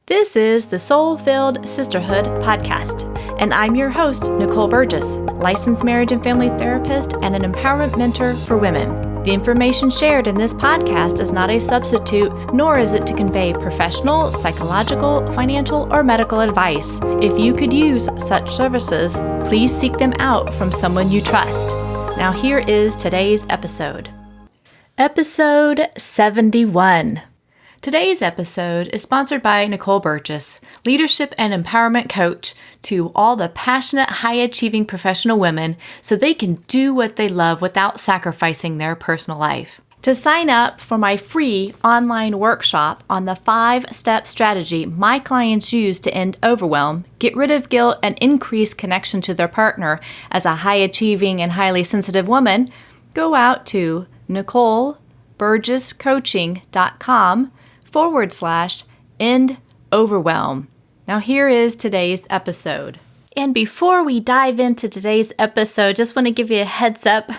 This is the Soul-Filled Sisterhood podcast, and I'm your host, Nicole Burgess, licensed marriage and family therapist and an empowerment mentor for women. The information shared in this podcast is not a substitute, nor is it to convey professional, psychological, financial, or medical advice. If you could use such services, please seek them out from someone you trust. Now here is today's episode. Episode 71. Today's episode is sponsored by Nicole Burgess, leadership and empowerment coach to all the passionate, high-achieving professional women so they can do what they love without sacrificing their personal life. To sign up for my free online workshop on the 5-step strategy my clients use to end overwhelm, get rid of guilt, and increase connection to their partner as a high-achieving and highly sensitive woman, go out to NicoleBurgessCoaching.com/end overwhelm. Now here is today's episode. And before we dive into today's episode, just want to give you a heads up.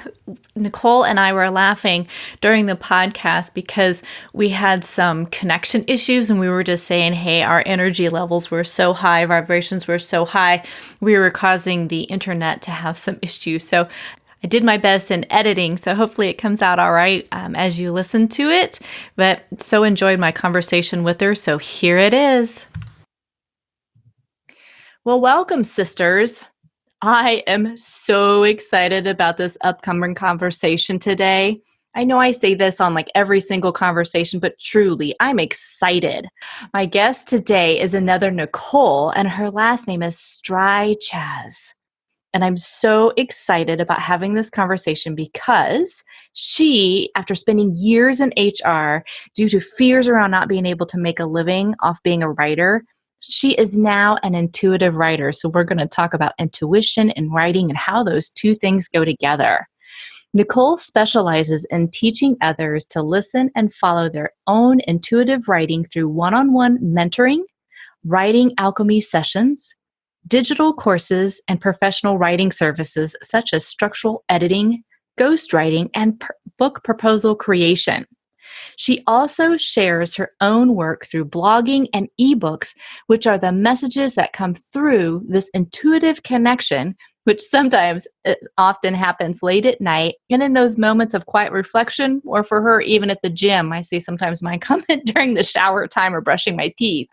Nicole and I were laughing during the podcast because we had some connection issues and we were just saying, hey, our energy levels were so high, vibrations were so high, we were causing the internet to have some issues. So I did my best in editing, so hopefully it comes out all right as you listen to it. But so enjoyed my conversation with her, so here it is. Well, welcome, sisters. I am so excited about this upcoming conversation today. I know I say this on like every single conversation, but truly, I'm excited. My guest today is another Nicole, and her last name is Strychaz. And I'm so excited about having this conversation because she, after spending years in HR due to fears around not being able to make a living off being a writer, she is now an intuitive writer. So we're going to talk about intuition and writing and how those two things go together. Nicole specializes in teaching others to listen and follow their own intuitive writing through one-on-one mentoring, writing alchemy sessions, digital courses, and professional writing services such as structural editing, ghostwriting, and book proposal creation. She also shares her own work through blogging and ebooks, which are the messages that come through this intuitive connection, which sometimes it often happens late at night and in those moments of quiet reflection, or for her, even at the gym. I see sometimes mine come in during the shower time or brushing my teeth.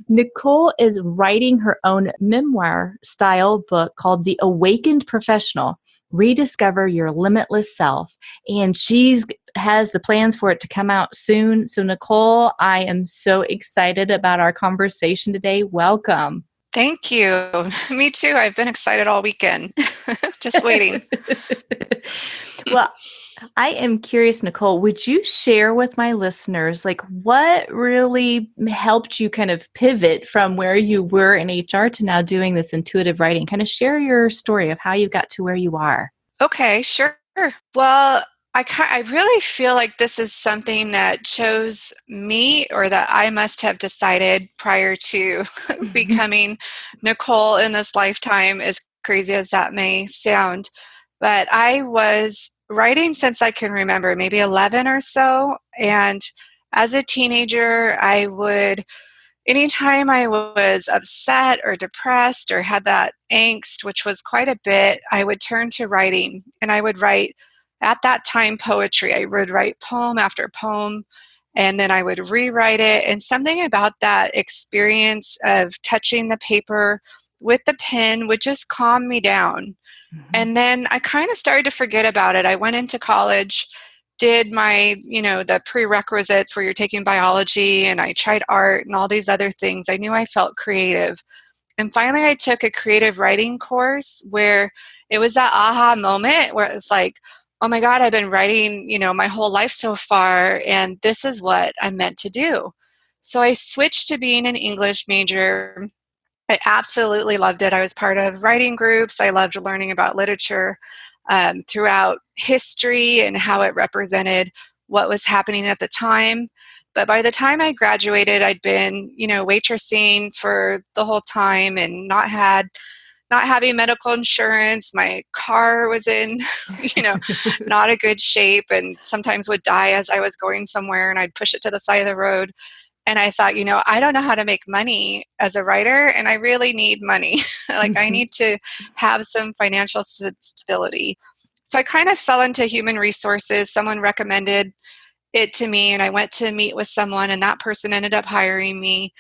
Nicole is writing her own memoir-style book called The Awakened Professional, Rediscover Your Limitless Self, and she has the plans for it to come out soon. So Nicole, I am so excited about our conversation today. Welcome. Thank you. Me too. I've been excited all weekend. Just waiting. Well, I am curious, Nicole, would you share with my listeners, like what really helped you kind of pivot from where you were in HR to now doing this intuitive writing? Kind of share your story of how you got to where you are. Okay, sure. Well, I really feel like this is something that chose me, or that I must have decided prior to becoming Nicole in this lifetime, as crazy as that may sound. But I was writing since I can remember, maybe 11 or so. And as a teenager, anytime I was upset or depressed or had that angst, which was quite a bit, I would turn to writing. And I would write, at that time, poetry. I would write poem after poem, and then I would rewrite it. And something about that experience of touching the paper with the pen would just calm me down. Mm-hmm. And then I kind of started to forget about it. I went into college, did my, the prerequisites where you're taking biology, and I tried art and all these other things. I knew I felt creative. And finally, I took a creative writing course where it was that aha moment where it was like, oh my God, I've been writing, my whole life so far, and this is what I'm meant to do. So I switched to being an English major. I absolutely loved it. I was part of writing groups. I loved learning about literature throughout history and how it represented what was happening at the time. But by the time I graduated, I'd been, waitressing for the whole time and not having medical insurance. My car was in, not a good shape, and sometimes would die as I was going somewhere, and I'd push it to the side of the road. And I thought, I don't know how to make money as a writer, and I really need money. Like, I Mhm. need to have some financial stability. So I kind of fell into human resources. Someone recommended it to me, and I went to meet with someone, and that person ended up hiring me.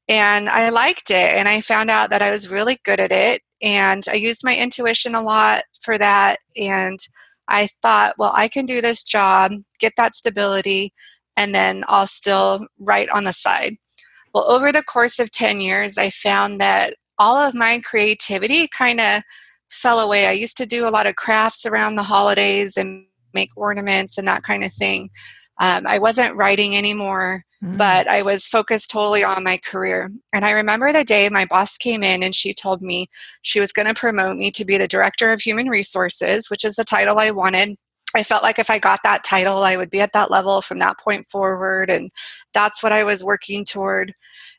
And I liked it, and I found out that I was really good at it. And I used my intuition a lot for that. And I thought, well, I can do this job, get that stability, and then I'll still write on the side. Well, over the course of 10 years, I found that all of my creativity kind of fell away. I used to do a lot of crafts around the holidays and make ornaments and that kind of thing. I wasn't writing anymore, Mm. but I was focused totally on my career. And I remember the day my boss came in and she told me she was going to promote me to be the director of human resources, which is the title I wanted. I felt like if I got that title, I would be at that level from that point forward. And that's what I was working toward.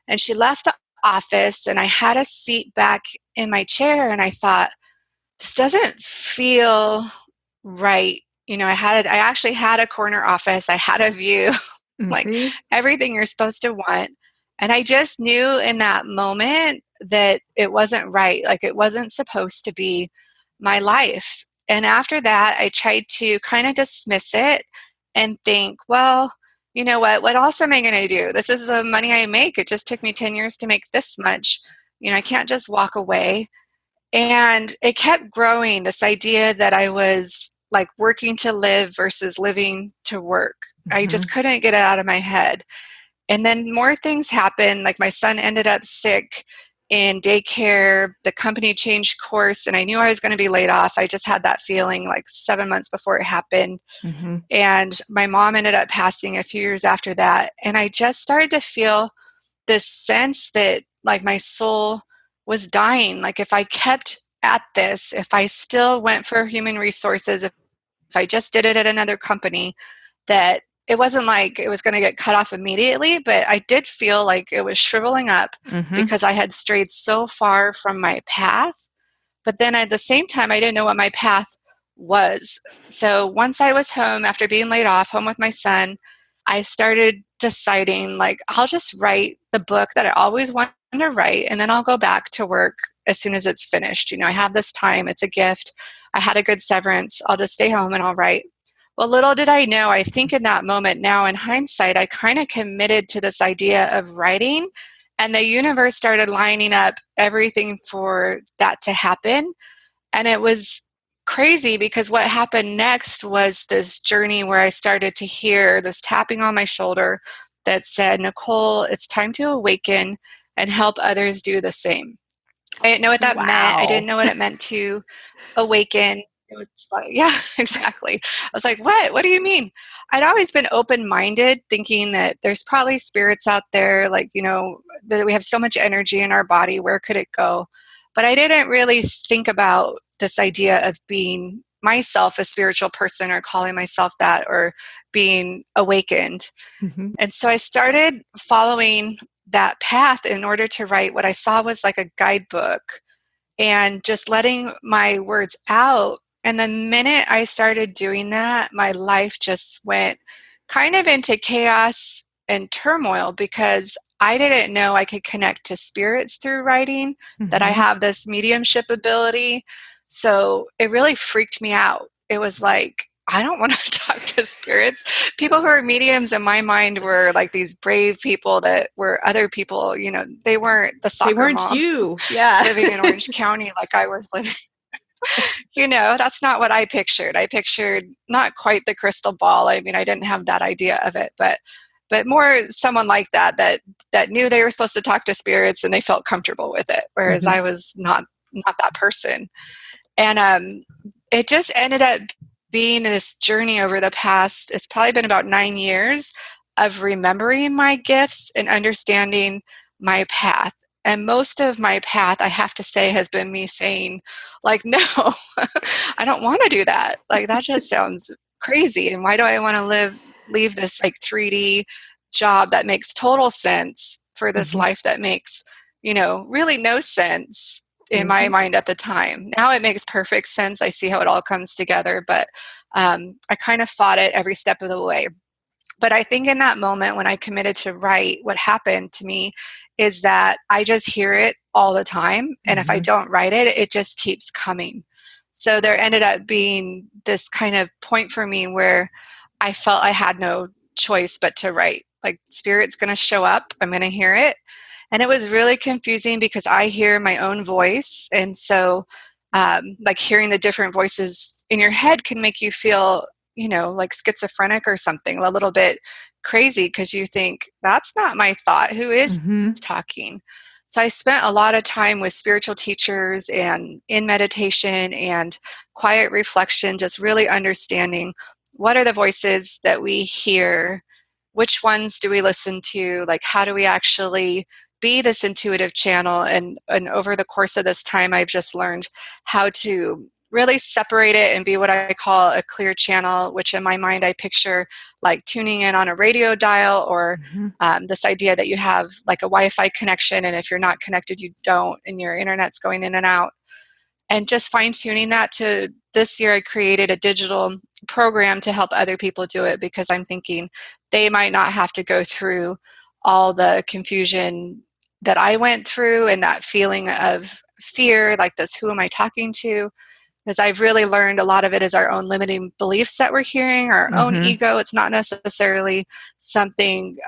And she left the office, and I had a seat back in my chair, and I thought, this doesn't feel right. I actually had a corner office. I had a view, like Mhm. everything you're supposed to want. And I just knew in that moment that it wasn't right. Like, it wasn't supposed to be my life. And after that, I tried to kind of dismiss it and think, well, you know what? What else am I going to do? This is the money I make. It just took me 10 years to make this much. I can't just walk away. And it kept growing, this idea that I was like working to live versus living to work. I just Mhm. couldn't get it out of my head. And then more things happened. Like, my son ended up sick in daycare. The company changed course, and I knew I was going to be laid off. I just had that feeling like 7 months before it happened. Mhm. And my mom ended up passing a few years after that. And I just started to feel this sense that, like, my soul was dying. Like, if I kept at this, if I still went for human resources, if I just did it at another company, that it wasn't like it was going to get cut off immediately, but I did feel like it was shriveling up Mhm. because I had strayed so far from my path. But then at the same time, I didn't know what my path was. So once I was home after being laid off, home with my son, I started deciding, like, I'll just write the book that I always wanted to write, and then I'll go back to work as soon as it's finished. I have this time, it's a gift. I had a good severance. I'll just stay home and I'll write. Well, little did I know, I think in that moment now, in hindsight, I kind of committed to this idea of writing, and the universe started lining up everything for that to happen. And it was crazy because what happened next was this journey where I started to hear this tapping on my shoulder that said, Nicole, it's time to awaken and help others do the same. I didn't know what that meant. I didn't Wow. know what it meant to awaken. It was like, yeah, exactly. I was like, what do you mean? I'd always been open-minded, thinking that there's probably spirits out there, like, that we have so much energy in our body, where could it go? But I didn't really think about this idea of being myself a spiritual person, or calling myself that, or being awakened. Mhm. And so I started following that path in order to write what I saw was like a guidebook, and just letting my words out. And the minute I started doing that, my life just went kind of into chaos and turmoil, because I didn't know I could connect to spirits through writing, that I Mhm. have this mediumship ability. So it really freaked me out. It was like, I don't want to talk to spirits. People who are mediums in my mind were like these brave people that were other people, they weren't the They soccer weren't mom you. Yeah. living in Orange County like I was living. That's not what I pictured. I pictured not quite the crystal ball. I mean, I didn't have that idea of it, but more someone like that knew they were supposed to talk to spirits and they felt comfortable with it, whereas Mhm. I was not that person. And it just ended up being this journey over the past, it's probably been about 9 years, of remembering my gifts and understanding my path. And most of my path, I have to say, has been me saying, like, no, I don't want to do that. Like, that just sounds crazy. And why do I want to leave this like 3D job that makes total sense for this Mhm. life that makes, really no sense in my Mhm. mind at the time. Now it makes perfect sense. I see how it all comes together, but I kind of fought it every step of the way. But I think in that moment when I committed to write, what happened to me is that I just hear it all the time. And if I Mhm. don't write it, it just keeps coming. So there ended up being this kind of point for me where I felt I had no choice but to write. Like, spirit's going to show up, I'm going to hear it. And it was really confusing because I hear my own voice. And so, like, hearing the different voices in your head can make you feel, like schizophrenic or something, a little bit crazy because you think, that's not my thought. Who is Mhm. talking? So I spent a lot of time with spiritual teachers and in meditation and quiet reflection, just really understanding what are the voices that we hear, which ones do we listen to, like how do we actually be this intuitive channel. And over the course of this time, I've just learned how to really separate it and be what I call a clear channel, which in my mind I picture like tuning in on a radio dial, or Mhm. this idea that you have like a Wi-Fi connection, and if you're not connected, you don't, and your internet's going in and out. And just fine tuning that to this year, I created a digital program to help other people do it because I'm thinking they might not have to go through all the confusion that I went through and that feeling of fear, like this, who am I talking to? Because I've really learned a lot of it is our own limiting beliefs that we're hearing, our own Mhm. ego. It's not necessarily something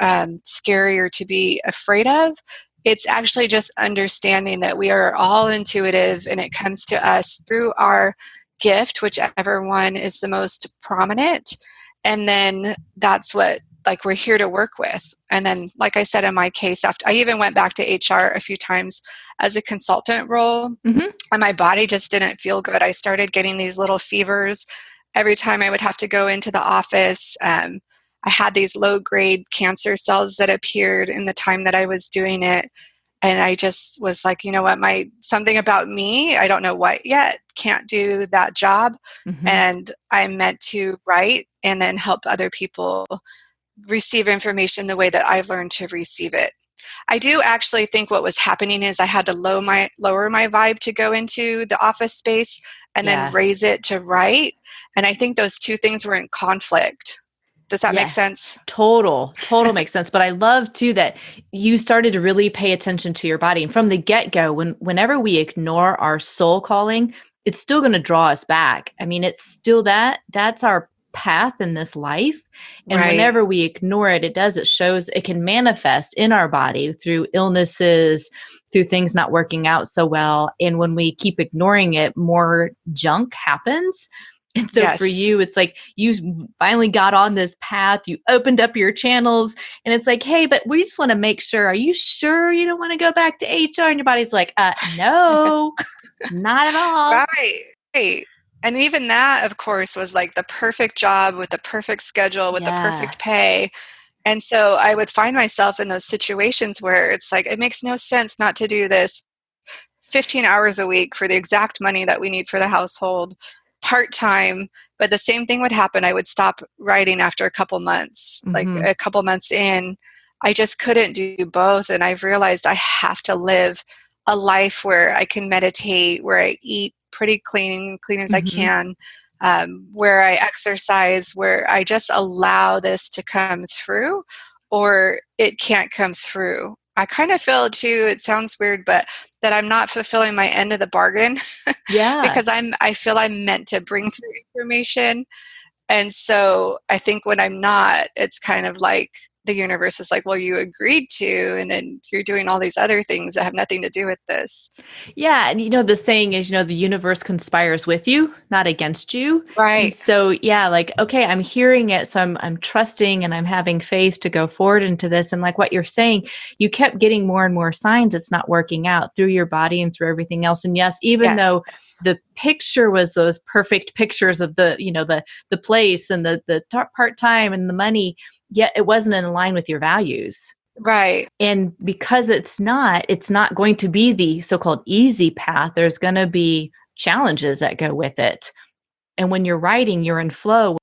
scary or to be afraid of. It's actually just understanding that we are all intuitive and it comes to us through our gift, whichever one is the most prominent. And then that's what like we're here to work with. And then, like I said, in my case, after I even went back to HR a few times as a consultant role, Mhm. and my body just didn't feel good. I started getting these little fevers every time I would have to go into the office. I had these low grade cancer cells that appeared in the time that I was doing it. And I just was like, you know what, my something about me, I don't know what yet, can't do that job. Mhm. And I'm meant to write and then help other people receive information the way that I've learned to receive it. I do actually think what was happening is I had to lower my vibe to go into the office space and then Yeah. raise it to write. And I think those two things were in conflict. Does that make Yeah. sense? Total makes sense. But I love too that you started to really pay attention to your body. And from the get-go, whenever we ignore our soul calling, it's still going to draw us back. I mean, it's still that's our path in this life. And Right. whenever we ignore it, it shows it can manifest in our body through illnesses, through things not working out so well. And when we keep ignoring it, more junk happens. And so for Yes. you, it's like you finally got on this path, you opened up your channels, and it's like, hey, but we just want to make sure. Are you sure you don't want to go back to HR? And your body's like, no, not at all. Right. Right. And even that, of course, was like the perfect job with the perfect schedule, with the Yeah. perfect pay. And so I would find myself in those situations where it's like, it makes no sense not to do this 15 hours a week for the exact money that we need for the household, part time. But the same thing would happen. I would stop writing after a couple months, like Hmm. a couple months in. I just couldn't do both. And I've realized I have to live a life where I can meditate, where I eat pretty clean as I Hmm. can, where I exercise, where I just allow this to come through, or it can't come through. I kind of feel too, it sounds weird, but that I'm not fulfilling my end of the bargain Yeah. because I feel I'm meant to bring through information. And so I think when I'm not, it's kind of like the universe is like, well, you agreed to, and then you're doing all these other things that have nothing to do with this. Yeah. And the saying is, the universe conspires with you, not against you. And Right. so, yeah, like, okay, I'm hearing it. So I'm trusting and I'm having faith to go forward into this. And like what you're saying, you kept getting more and more signs it's not working out through your body and through everything else. And yes, even though Yes. the picture was those perfect pictures of the place and the part-time and the money, yet it wasn't in line with your values. Right. And because it's not going to be the so-called easy path. There's going to be challenges that go with it. And when you're writing, you're in flow.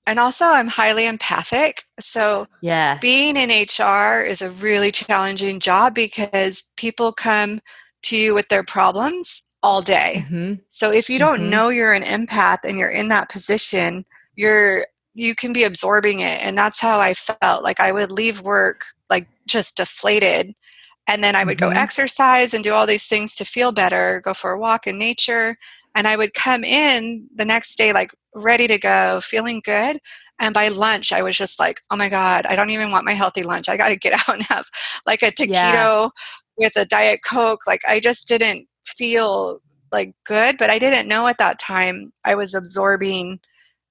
And also, I'm highly empathic. So Yeah. being in HR is a really challenging job because people come to you with their problems all day. Mhm. So if you don't Mhm. know you're an empath and you're in that position, you're you can be absorbing it. And that's how I felt. Like I would leave work like just deflated. And then I would go Mhm. exercise and do all these things to feel better, go for a walk in nature. And I would come in the next day like ready to go, feeling good. And by lunch, I was just like, oh my God, I don't even want my healthy lunch. I got to get out and have like a Yeah. taquito with a Diet Coke. Like I just didn't feel like good, but I didn't know at that time I was absorbing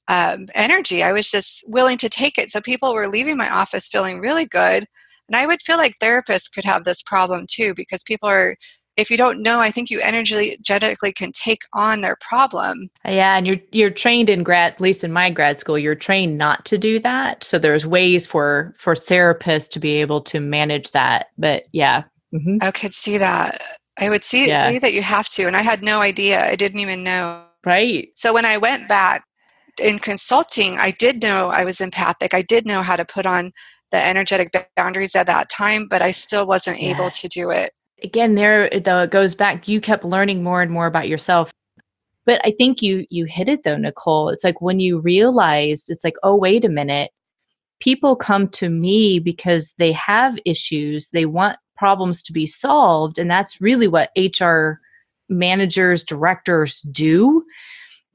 energy. I was just willing to take it. So people were leaving my office feeling really good. And I would feel like therapists could have this problem too, because people are, if you don't know, I think you energetically can take on their problem. Yeah, and you're trained in grad, at least in my grad school, you're trained not to do that. So there's ways for therapists to be able to manage that. But yeah. Hmm. I could see that. I would see Yeah. that you have to. And I had no idea. I didn't even know. Right. So when I went back in consulting, I did know I was empathic. I did know how to put on the energetic boundaries at that time, but I still wasn't able Yeah. to do it. Again, there though it goes back, you kept learning more and more about yourself. But I think you hit it though, Nicole. It's like when you realized it's like, oh, wait a minute. People come to me because they have issues. They want problems to be solved. And that's really what HR managers, directors do.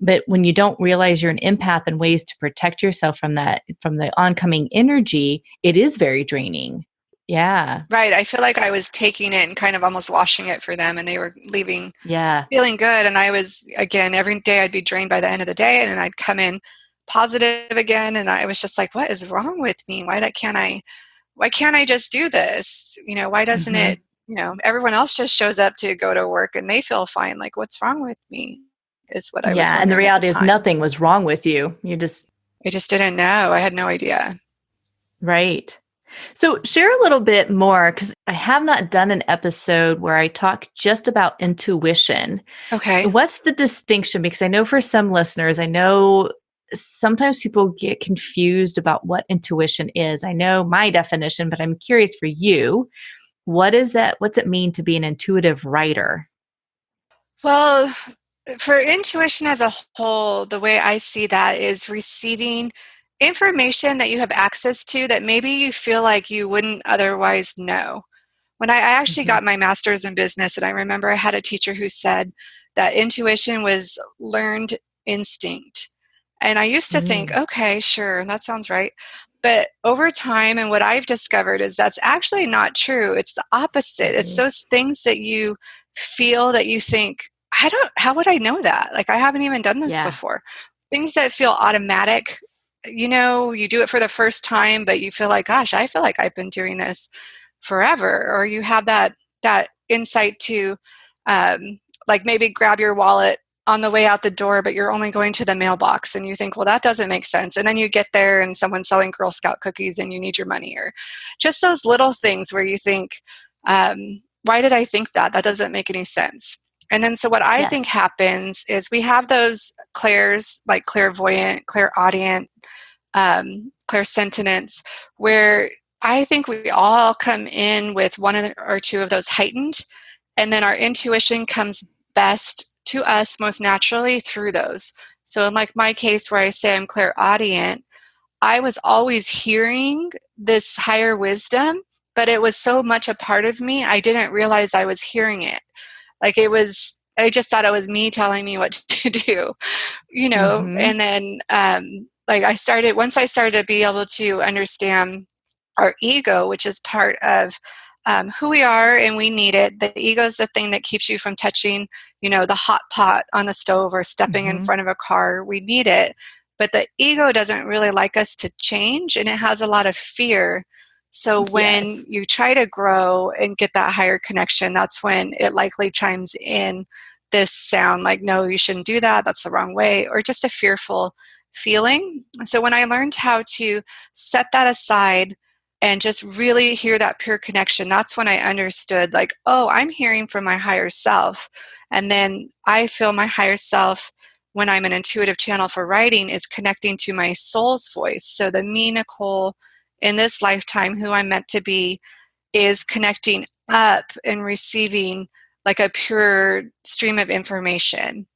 But when you don't realize you're an empath and ways to protect yourself from that, from the oncoming energy, it is very draining. Yeah. Right. I feel like I was taking it and kind of almost washing it for them, and they were leaving Yeah. feeling good. And I was, again, every day I'd be drained by the end of the day, and then I'd come in positive again. And I was just like, what is wrong with me? Why can't I just do this? Why doesn't Hmm. it, everyone else just shows up to go to work and they feel fine. Like, what's wrong with me is what I was Yeah. And the wondering at the reality is time. nothing was wrong with you. You just, I just didn't know. I had no idea. right. So, share a little bit more because I have not done an episode where I talk just about intuition. Okay. What's the distinction? Because I know for some listeners, I know sometimes people get confused about what intuition is. I know my definition, but I'm curious for you. What is that? What's it mean to be an intuitive writer? Well, for intuition as a whole, the way I see that is receiving information that you have access to that maybe you feel like you wouldn't otherwise know. When I actually Hmm. got my master's in business, and I remember I had a teacher who said that intuition was learned instinct. And I used to think, Mm. okay, sure, that sounds right. But over time, and what I've discovered is that's actually not true. It's the opposite. It's Mhm. those things that you feel that you think, how would I know that? Like, I haven't even done this Yeah. before. Things that feel automatic, you do it for the first time, but you feel like, gosh, I feel like I've been doing this forever. Or you have that insight to like maybe grab your wallet on the way out the door, but you're only going to the mailbox and you think, well, that doesn't make sense. And then you get there and someone's selling Girl Scout cookies and you need your money, or just those little things where you think, um, why did I think that? That doesn't make any sense. And then, so what I think Yes. happens is we have those clairs, like clairvoyant, clairaudient, clairsentience, where I think we all come in with one or two of those heightened, and then our intuition comes best to us most naturally through those. So, in like my case where I say I'm clairaudient, I was always hearing this higher wisdom, but it was so much a part of me, I didn't realize I was hearing it. Like I just thought it was me telling me what to do, Hmm. and then like once I started to be able to understand our ego, which is part of who we are, and we need it. The ego is the thing that keeps you from touching, the hot pot on the stove or stepping in Hmm. front of a car. We need it. But the ego doesn't really like us to change, and it has a lot of fear. So when Yes. you try to grow and get that higher connection, that's when it likely chimes in this sound like, no, you shouldn't do that. That's the wrong way, or just a fearful feeling. So when I learned how to set that aside and just really hear that pure connection, that's when I understood, like, oh, I'm hearing from my higher self. And then I feel my higher self, when I'm an intuitive channel for writing, is connecting to my soul's voice. So the me, Nicole, in this lifetime, who I'm meant to be, is connecting up and receiving like a pure stream of information.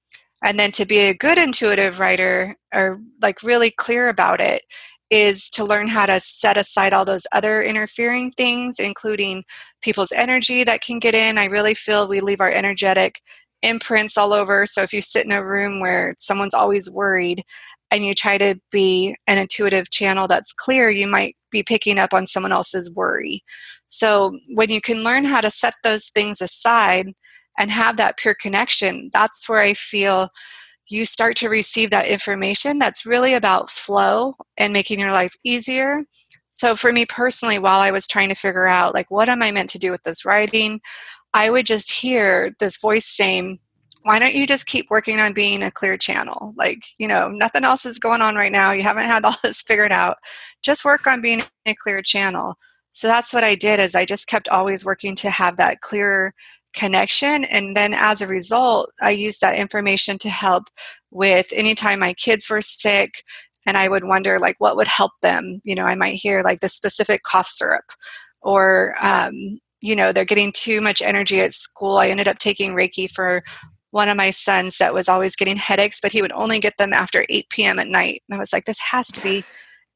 And then to be a good intuitive writer, or like really clear about it, is to learn how to set aside all those other interfering things, including people's energy that can get in. I really feel we leave our energetic imprints all over. So if you sit in a room where someone's always worried and you try to be an intuitive channel that's clear, you might be picking up on someone else's worry. So when you can learn how to set those things aside and have that pure connection, that's where I feel you start to receive that information that's really about flow and making your life easier. So for me personally, while I was trying to figure out, like, what am I meant to do with this writing, I would just hear this voice saying, why don't you just keep working on being a clear channel? Like, nothing else is going on right now. You haven't had all this figured out. Just work on being a clear channel. So that's what I did, is I just kept always working to have that clear connection. And then as a result, I used that information to help with anytime my kids were sick, and I would wonder, like, what would help them. I might hear like the specific cough syrup, or they're getting too much energy at school. I ended up taking Reiki for one of my sons that was always getting headaches, but he would only get them after 8 p.m. at night. And I was like, this has to be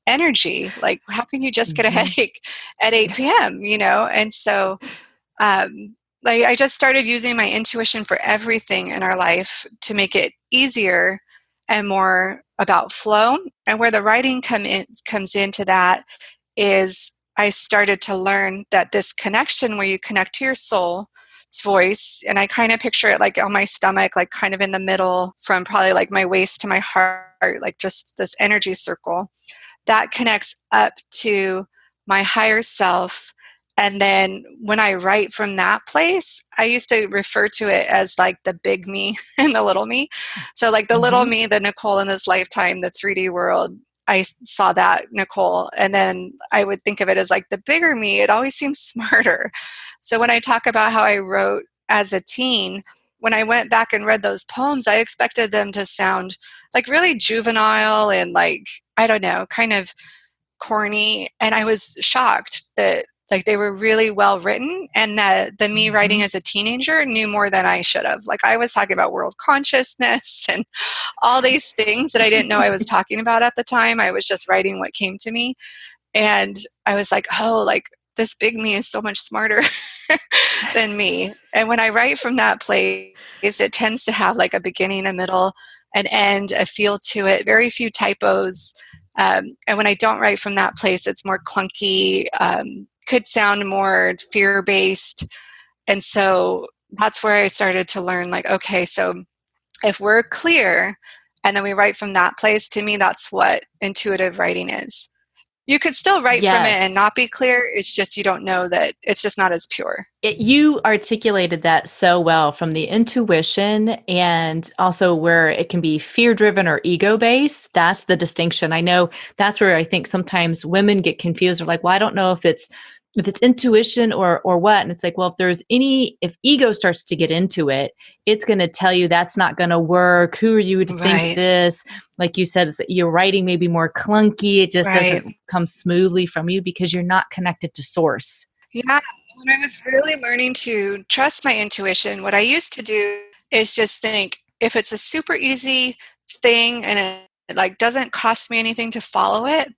energy. Like, how can you just get a Mhm. headache at 8 p.m.? And so like, I just started using my intuition for everything in our life to make it easier and more about flow. And where the writing comes into that is I started to learn that this connection where you connect to your soul's voice, and I kind of picture it like on my stomach, like kind of in the middle from probably like my waist to my heart, like just this energy circle that connects up to my higher self. And then when I write from that place, I used to refer to it as like the big me and the little me. So, like the little Mhm. me, the Nicole in this lifetime, the 3D world, I saw that Nicole. And then I would think of it as like the bigger me. It always seems smarter. So, when I talk about how I wrote as a teen, when I went back and read those poems, I expected them to sound like really juvenile and like, I don't know, kind of corny. And I was shocked that like they were really well written, and that the me writing Mhm. as a teenager knew more than I should have. Like, I was talking about world consciousness and all these things that I didn't know I was talking about at the time. I was just writing what came to me. And I was like, oh, like this big me is so much smarter than me. And when I write from that place, it tends to have like a beginning, a middle, an end, a feel to it, very few typos. And when I don't write from that place, it's more clunky, could sound more fear based. And so that's where I started to learn, like, okay, so if we're clear and then we write from that place, to me, that's what intuitive writing is. You could still write from it and Yes. not be clear. It's just you don't know that it's just not as pure. You articulated that so well, from the intuition and also where it can be fear driven or ego based. That's the distinction. I know that's where I think sometimes women get confused. They're like, well, I don't know if it's intuition or what. And it's like, well, if ego starts to get into it, it's going to tell you that's not going to work. Who are you to think Right, this? Like you said, your writing may be more clunky. It just right. doesn't come smoothly from you because you're not connected to source. Yeah, when I was really learning to trust my intuition, what I used to do is just think, if it's a super easy thing and it like doesn't cost me anything to follow it,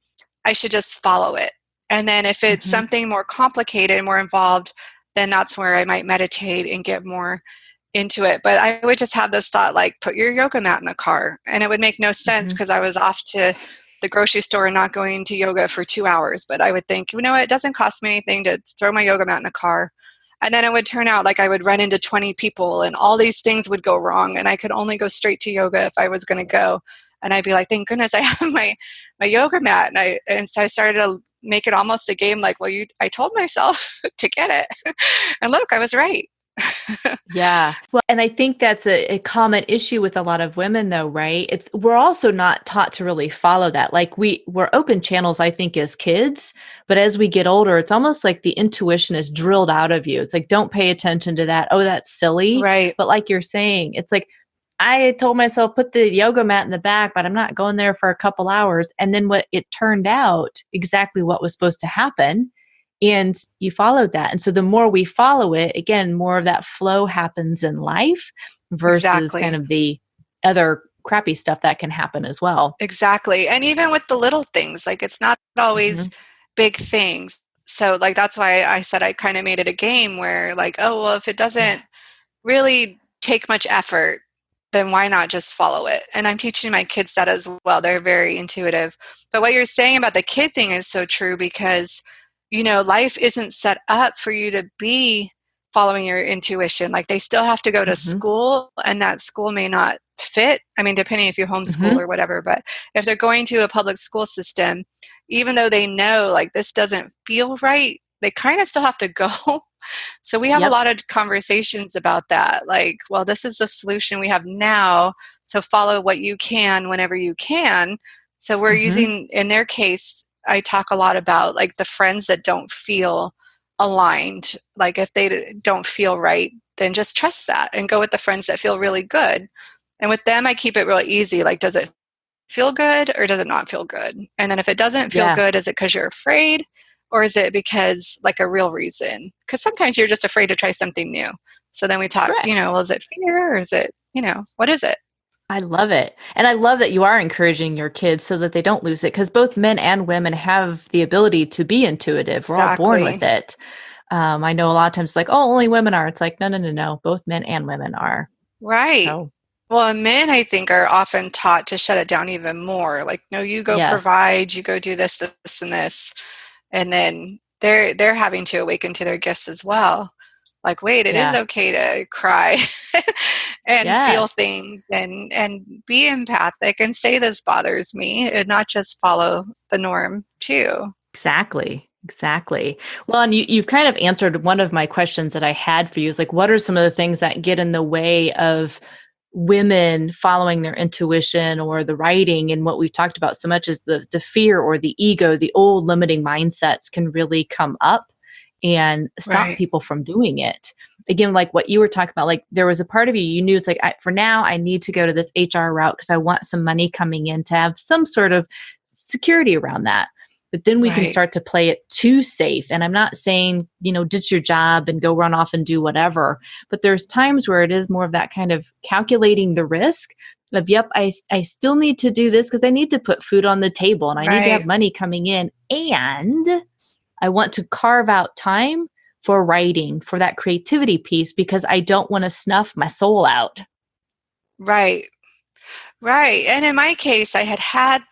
I should just follow it. And then if it's Mhm. something more complicated, more involved, then that's where I might meditate and get more into it. But I would just have this thought, like, put your yoga mat in the car. And it would make no sense Mhm. because I was off to the grocery store and not going to yoga for 2 hours. But I would think, it doesn't cost me anything to throw my yoga mat in the car. And then it would turn out like I would run into 20 people and all these things would go wrong. And I could only go straight to yoga if I was going to go. And I'd be like, thank goodness I have my yoga mat. And so I started to make it almost a game, like, well, I told myself to get it. And look, I was right. Yeah. Well, and I think that's a common issue with a lot of women though, right? We're also not taught to really follow that. Like we're open channels, I think, as kids, but as we get older, it's almost like the intuition is drilled out of you. It's like, don't pay attention to that. Oh, that's silly. Right. But like you're saying, it's like I told myself put the yoga mat in the back, but I'm not going there for a couple hours. And then what it turned out exactly what was supposed to happen, and you followed that. And so the more we follow it, again, more of that flow happens in life versus kind Exactly. of the other crappy stuff that can happen as well. Exactly. And even with the little things, like it's not always Hmm. big things. So like that's why I said I kind of made it a game where like, oh, well, if it Yeah. doesn't really take much effort, then why not just follow it? And I'm teaching my kids that as well. They're very intuitive. But what you're saying about the kid thing is so true because, life isn't set up for you to be following your intuition. Like they still have to go to Hmm. school, and that school may not fit. I mean, depending if you homeschool Hmm. or whatever, but if they're going to a public school system, even though they know like this doesn't feel right, they kind of still have to go. So we have a Yep. lot of conversations about that. Like, well, this is the solution we have now. So follow what you can whenever you can. So we're Hmm. using, in their case, I talk a lot about like the friends that don't feel aligned. Like if they don't feel right, then just trust that and go with the friends that feel really good. And with them, I keep it real easy. Like, does it feel good or does it not feel good? And then if it doesn't feel Yeah. good, is it because you're afraid or is it because like a real reason? Because sometimes you're just afraid to try something new. So then we talk, Correct. well, is it fear or is it, what is it? I love it. And I love that you are encouraging your kids so that they don't lose it because both men and women have the ability to be intuitive. We're all born with Exactly. it. I know a lot of times it's like, oh, only women are. It's like, no, no, no, no. Both men and women are. Right. So, Well, men, I think, are often taught to shut it down even more. Like, no, you go yes. provide, you go do this, this, and this, and then they're having to awaken to their gifts as well. Like, wait, it is Yeah. okay to cry and feel Yes. things and be empathic and say this bothers me and not just follow the norm too. Exactly. Exactly. Well, and you've kind of answered one of my questions that I had for you is like, what are some of the things that get in the way of women following their intuition or the writing? And what we've talked about so much is the fear or the ego, the old limiting mindsets can really come up and stop Right. people from doing it. Again, like what you were talking about, like there was a part of you, you knew it's like, for now, I need to go to this HR route because I want some money coming in to have some sort of security around that. But then we can Right. start to play it too safe. And I'm not saying, ditch your job and go run off and do whatever. But there's times where it is more of that kind of calculating the risk of, yep, I still need to do this because I need to put food on the table and I need to have Right. money coming in. And I want to carve out time for writing, for that creativity piece, because I don't want to snuff my soul out. Right. Right. And in my case, I had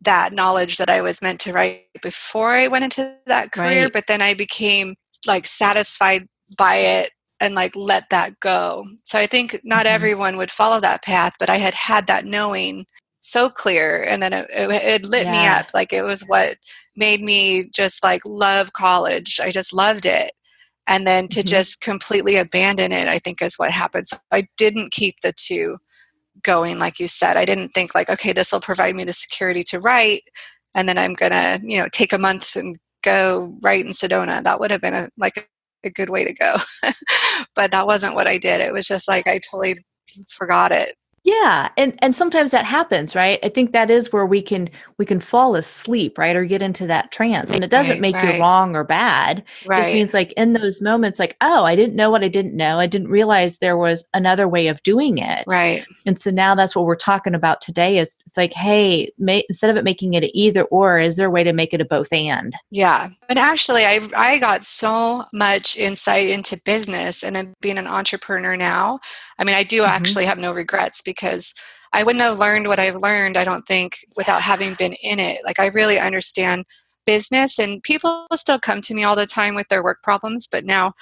that knowledge that I was meant to write before I went into that career, Right. but then I became like satisfied by it and like let that go. So I think not Hmm. everyone would follow that path, but I had that knowing so clear, and then it lit me Yeah. up. Like it was what made me just like love college. I just loved it. And then to Hmm. just completely abandon it, I think is what happened. So I didn't keep the two going, like you said. I didn't think like, okay, this will provide me the security to write, and then I'm gonna, take a month and go write in Sedona. That would have been a good way to go. But that wasn't what I did. It was just like I totally forgot it. Yeah, and sometimes that happens, right? I think that is where we can fall asleep, right? Or get into that trance. And it doesn't Right, make you right, wrong or bad. It just right, means like in those moments like, oh, I didn't know what I didn't know. I didn't realize there was another way of doing it. right. And so now that's what we're talking about today is it's like, hey, instead of it making it a either or, is there a way to make it a both and? Yeah. And actually, I got so much insight into business and then being an entrepreneur now. I mean, I do Hmm. actually have no regrets because I wouldn't have learned what I've learned, I don't think, without having been in it. Like, I really understand business, and people still come to me all the time with their work problems. But now,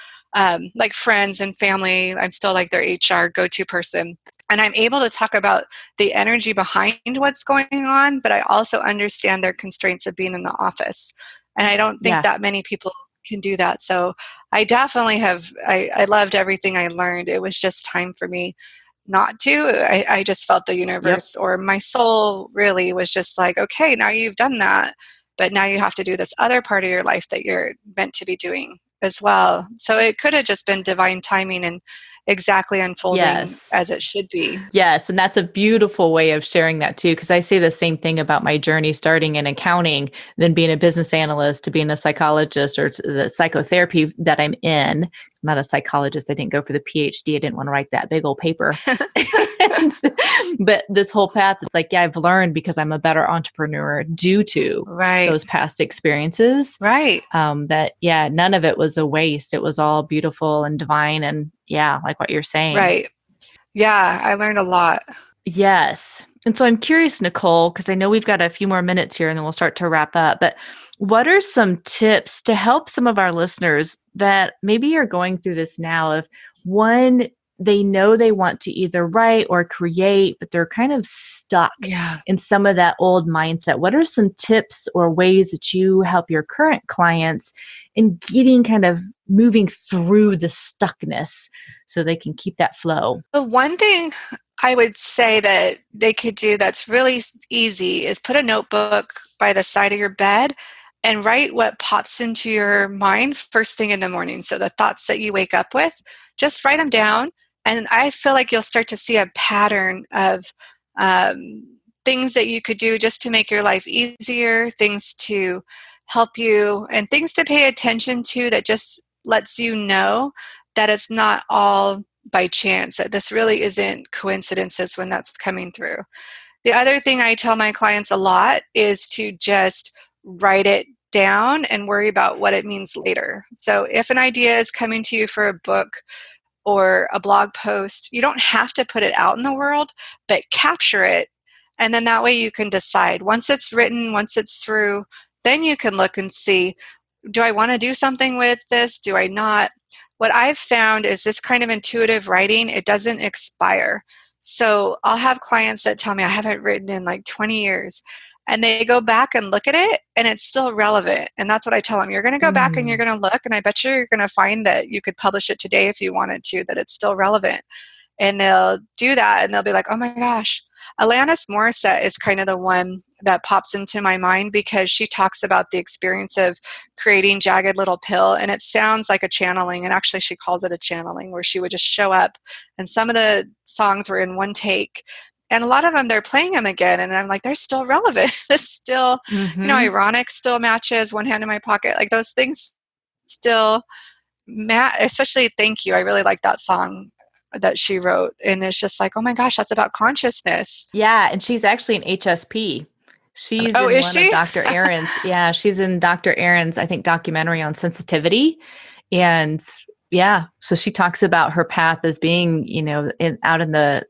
like friends and family, I'm still like their HR go to person. And I'm able to talk about the energy behind what's going on, but I also understand their constraints of being in the office. And I don't think Yeah. that many people can do that. So I definitely I loved everything I learned. It was just time for me not to. I just felt the Yep. universe or my soul really was just like, okay, now you've done that, but now you have to do this other part of your life that you're meant to be doing as well. So it could have just been divine timing and exactly unfolding Yes. as it should be. Yes, and that's a beautiful way of sharing that too, because I say the same thing about my journey starting in accounting, then being a business analyst to being a psychologist or to the psychotherapy that I'm in. not a psychologist. I didn't go for the PhD. I didn't want to write that big old paper. And, but this whole path, it's like, yeah, I've learned because I'm a better entrepreneur due to Right. those past experiences. Right. That, yeah, none of it was a waste. It was all beautiful and divine. And yeah, like what you're saying. Right. Yeah, I learned a lot. Yes. And so I'm curious, Nicole, because I know we've got a few more minutes here and then we'll start to wrap up. But what are some tips to help some of our listeners that maybe are going through this now of one, they know they want to either write or create, but they're kind of stuck Yeah. in some of that old mindset? What are some tips or ways that you help your current clients in getting kind of moving through the stuckness so they can keep that flow? The one thing I would say that they could do that's really easy is put a notebook by the side of your bed and write what pops into your mind first thing in the morning. So the thoughts that you wake up with, just write them down. And I feel like you'll start to see a pattern of things that you could do just to make your life easier, things to help you, and things to pay attention to that just lets you know that it's not all by chance, that this really isn't coincidences when that's coming through. The other thing I tell my clients a lot is to just write it down and worry about what it means later. So if an idea is coming to you for a book or a blog post, you don't have to put it out in the world, but capture it. And then that way you can decide once it's written, once it's through, then you can look and see, do I want to do something with this? Do I not? What I've found is this kind of intuitive writing, it doesn't expire. So I'll have clients that tell me I haven't written in like 20 years. And they go back and look at it and it's still relevant. And that's what I tell them. You're going to go back and you're Mm. going to look, and I bet you're going to find that you could publish it today if you wanted to, that it's still relevant. And they'll do that and they'll be like, oh my gosh. Alanis Morissette is kind of the one that pops into my mind because she talks about the experience of creating Jagged Little Pill, and it sounds like a channeling, and actually she calls it a channeling, where she would just show up and some of the songs were in one take, and a lot of them they're playing them again, and I'm like, they're still relevant. This still, Mm-hmm. ironic still matches, One Hand in My Pocket, like those things still especially Thank You. I really like that song that she wrote, and it's just like, oh my gosh, that's about consciousness. Yeah, and she's actually an HSP. She's Oh, in is one of she? Dr. Aaron's. Yeah, she's in Dr. Aaron's, I think, documentary on sensitivity. And yeah, so she talks about her path as being, out in the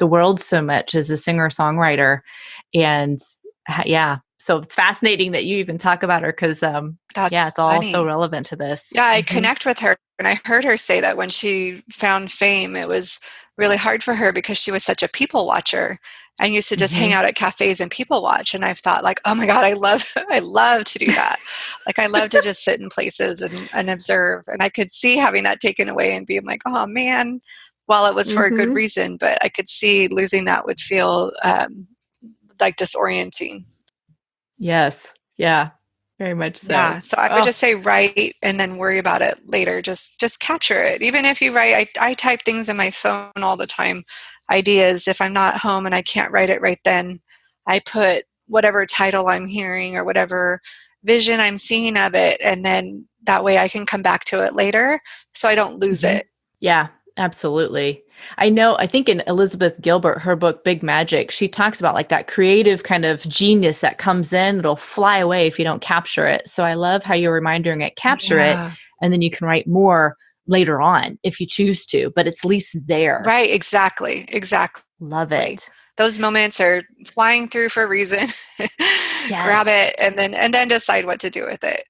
world so much as a singer songwriter, and yeah, so it's fascinating that you even talk about her because, yeah, That's it's all so funny. relevant to this. Yeah, I Hmm. connect with her, and I heard her say that when she found fame, it was really hard for her because she was such a people watcher and used to just hang Hmm. out at cafes and people watch. And I've thought, like, oh my God, I love I love to do that. Like, I love to just sit in places and observe. And I could see having that taken away and being like, oh man, well, it was for a good Hmm. reason, but I could see losing that would feel like disorienting. Yes. Yeah. Very much so. Yeah, so I would Oh. just say write and then worry about it later. Just capture it. Even if you write, I type things in my phone all the time, ideas. If I'm not home and I can't write it right then, I put whatever title I'm hearing or whatever vision I'm seeing of it, and then that way I can come back to it later so I don't lose Mhm. it. Yeah, absolutely. I think in Elizabeth Gilbert, her book Big Magic, she talks about like that creative kind of genius that comes in, it'll fly away if you don't capture it. So I love how you're reminding it, capture it, Yeah. and then you can write more later on if you choose to, but it's at least there. Right, exactly. Exactly. Love it. Those moments are flying through for a reason. Grab Yes. it and then decide what to do with it.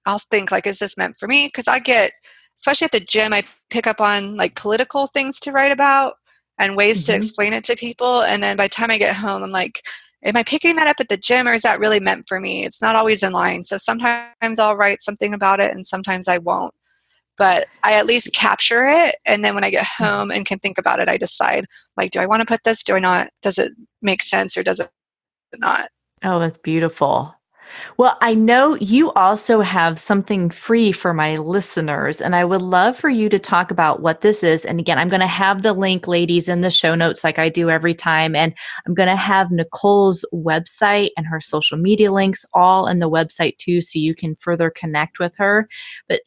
I'll think like, is this meant for me? Because I get, especially at the gym, I pick up on like political things to write about and ways to Hmm. explain it to people. And then by the time I get home, I'm like, am I picking that up at the gym, or is that really meant for me? It's not always in line. So sometimes I'll write something about it and sometimes I won't. But I at least capture it. And then when I get home and can think about it, I decide, like, do I want to put this? Do I not? Does it make sense or does it not? Oh, that's beautiful. Well, I know you also have something free for my listeners, and I would love for you to talk about what this is. And again, I'm going to have the link, ladies, in the show notes like I do every time. And I'm going to have Nicole's website and her social media links all in the website too, so you can further connect with her. But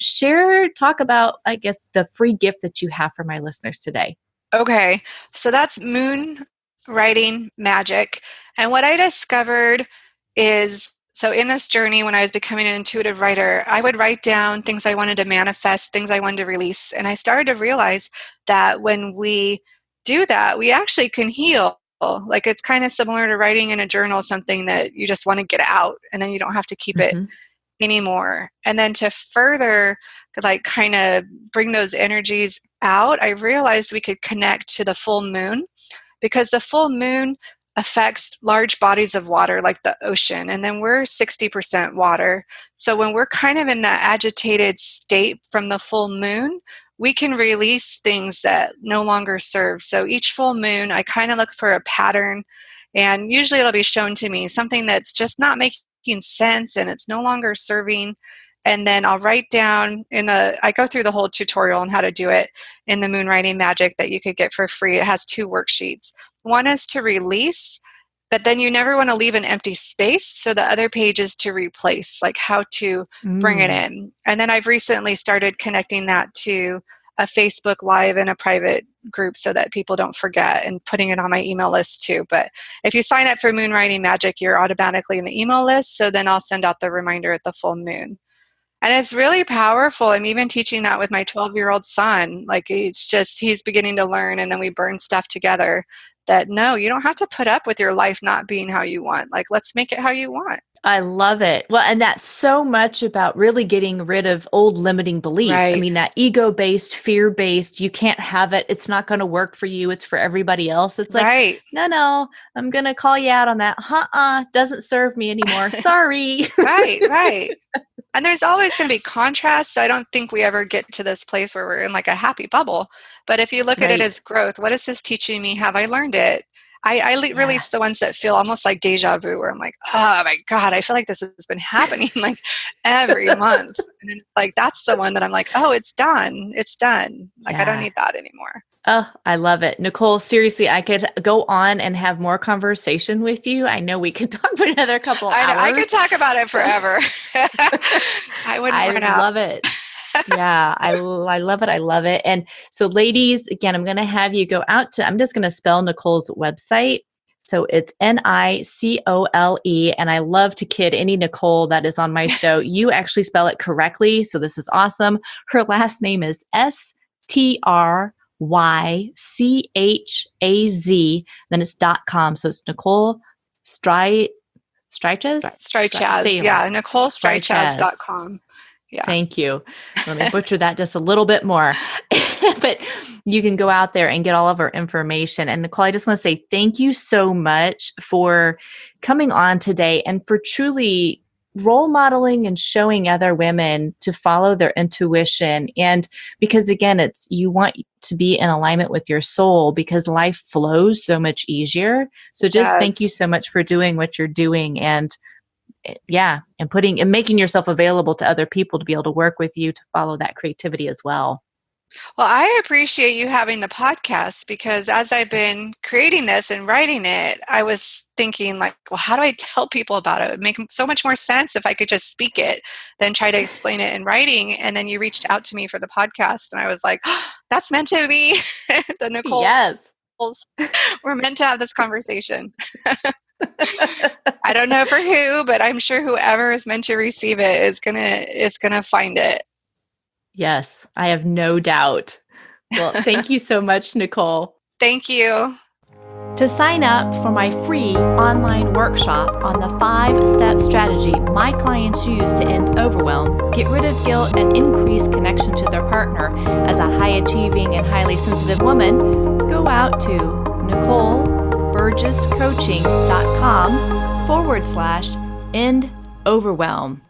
talk about, I guess, the free gift that you have for my listeners today. Okay, so that's moon writing magic. And what I discovered is, so in this journey, when I was becoming an intuitive writer, I would write down things I wanted to manifest, things I wanted to release. And I started to realize that when we do that, we actually can heal. Like, it's kind of similar to writing in a journal, something that you just want to get out, and then you don't have to keep it Mm-hmm. anymore. And then to further, like, kind of bring those energies out, I realized we could connect to the full moon, because the full moon affects large bodies of water like the ocean, and then we're 60% water. So when we're kind of in that agitated state from the full moon, we can release things that no longer serve. So each full moon, I kind of look for a pattern, and usually it'll be shown to me something that's just not making sense and it's no longer serving. And then I'll write down I go through the whole tutorial on how to do it in the Moon Writing Magic that you could get for free. It has 2 worksheets. One is to release, but then you never want to leave an empty space. So the other page is to replace, like how to bring it Mm. in. And then I've recently started connecting that to a Facebook Live and a private group so that people don't forget, and putting it on my email list too. But if you sign up for Moon Writing Magic, you're automatically in the email list. So then I'll send out the reminder at the full moon. And it's really powerful. I'm even teaching that with my 12-year-old son. Like, it's just, he's beginning to learn, and then we burn stuff together that, no, you don't have to put up with your life not being how you want. Like, let's make it how you want. I love it. Well, and that's so much about really getting rid of old limiting beliefs. I Right. mean, that ego-based, fear-based, you can't have it. It's not going to work for you. It's for everybody else. It's like, Right. no, I'm going to call you out on that. Doesn't serve me anymore. Sorry. Right. Right. And there's always going to be contrasts. So I don't think we ever get to this place where we're in like a happy bubble. But if you look at it Right. as growth, what is this teaching me? Have I learned it? Release the Yes. ones that feel almost like deja vu, where I'm like, oh my God, I feel like this has been happening like every month. And then, like, that's the one that I'm like, oh, it's done. It's done. Like, I don't Yeah. need that anymore. Oh, I love it. Nicole, seriously, I could go on and have more conversation with you. I know we could talk for another couple I know, I could hours. talk about it forever. I wouldn't I run out. love it. Yeah, I love it. I love it. And so, ladies, again, I'm going to have you go out to, I'm just going to spell Nicole's website. So it's Nicole. And I love to kid any Nicole that is on my show. You actually spell it correctly. So this is awesome. Her last name is Strychaz. Then it's .com. So it's Nicole Strychaz. Strychaz. Say it. Yeah. Strychaz. NicoleStrychaz.com. Yeah. Thank you. Let me butcher that just a little bit more. But you can go out there and get all of our information. And Nicole, I just want to say thank you so much for coming on today and for truly role modeling and showing other women to follow their intuition. And because again, you want to be in alignment with your soul, because life flows so much easier. So just thank you Yes. so much for doing what you're doing. And and making yourself available to other people to be able to work with you to follow that creativity as well. Well, I appreciate you having the podcast, because as I've been creating this and writing it, I was thinking, like, well, how do I tell people about it? It would make so much more sense if I could just speak it than try to explain it in writing. And then you reached out to me for the podcast, and I was like, oh, that's meant to be. The Nicole's, Yes. we're meant to have this conversation. I don't know for who, but I'm sure whoever is meant to receive it is gonna find it. Yes, I have no doubt. Well, thank you so much, Nicole. Thank you. To sign up for my free online workshop on the 5-step strategy my clients use to end overwhelm, get rid of guilt, and increase connection to their partner as a high-achieving and highly sensitive woman, go out to NicoleBurgessCoaching.com/end overwhelm.